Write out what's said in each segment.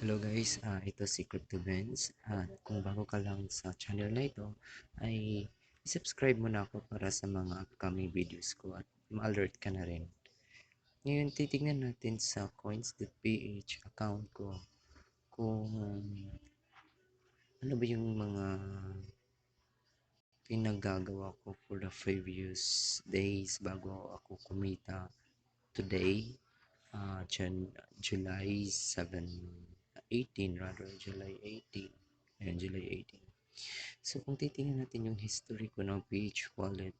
Hello guys, ito si Crypto Benz at kung bago ka lang sa channel na ito ay subscribe mo na ako para sa mga upcoming videos ko at ma-alert ka na rin. Ngayon titignan natin sa coins.ph account ko kung ano ba yung mga pinagagawa ko for the previous days bago ako kumita today, July 7, 18 rather, July 18. Ayan, July 18. So, kung titingnan natin yung history ko ng PH wallet,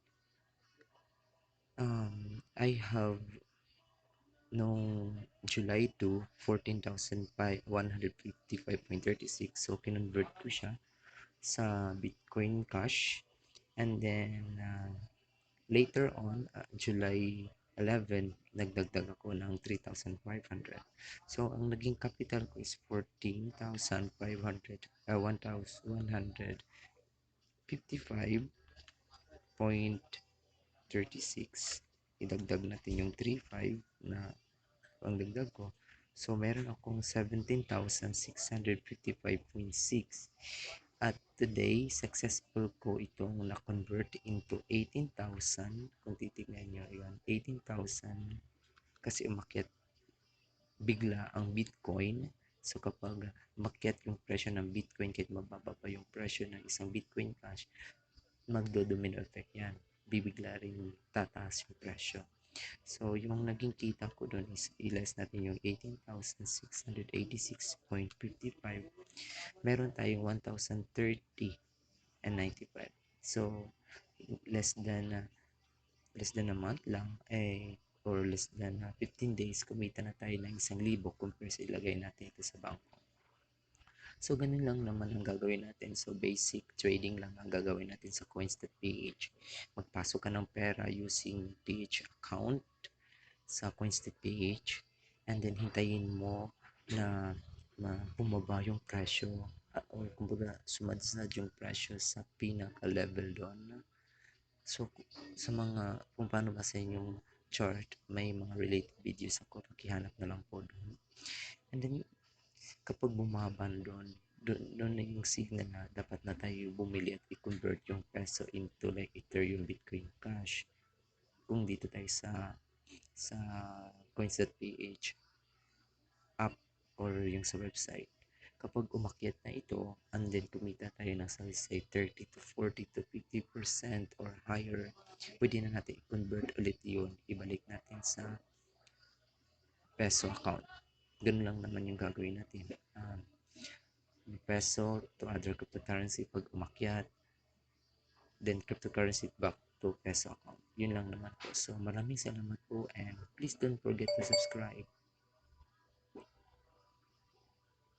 I have noong July 2, 14,155.36. So, kinonvert ko siya sa Bitcoin Cash. And then, later on, July 11, nagdagdag ako ng 3,500. So, ang naging capital ko is 14,500, 1,155.36. Idagdag natin yung 3,500 na ang dagdag ko. So, meron akong 17,655.6. At today, successful ko itong na-convert into 18,000. Kung titignan nyo, yun, 18,000 kasi umakyat bigla ang Bitcoin. So, kapag umakyat yung presyo ng Bitcoin, kahit mababa pa yung presyo ng isang Bitcoin Cash, magdo-domino effect yan. Bibigla rin tataas yung presyo. So, yung naging kita ko doon is i-less natin yung 18,686.55. Meron tayong 1,030 and 95. So, less than a month lang or less than 15 days, kumita na tayo ng 1,000 compare sa ilagay natin ito sa bangko. So, ganun lang naman ang gagawin natin. So, basic trading lang ang gagawin natin sa coins.ph. Magpasok ka ng pera using PH account sa coins.ph and then hintayin mo na bumaba yung presyo o kumbaga sumadsad yung presyo sa pinaka level doon. So sa mga kung paano basahin yung chart, may mga related videos ako, pakihanap na lang po doon. And then kapag bumaba doon na yung signal na dapat na tayo bumili at i-convert yung peso into like Ethereum, Bitcoin Cash. Kung dito tayo sa coins.ph app or yung sa website, kapag umakyat na ito and then kumita tayo ng say 30 to 40 to 50% or higher, pwede na natin i-convert ulit yun, ibalik natin sa peso account. Ganun lang naman yung gagawin natin. Peso to other cryptocurrency pag umakyat, then cryptocurrency back to peso account. Yun lang naman po. So maraming salamat po and please don't forget to subscribe.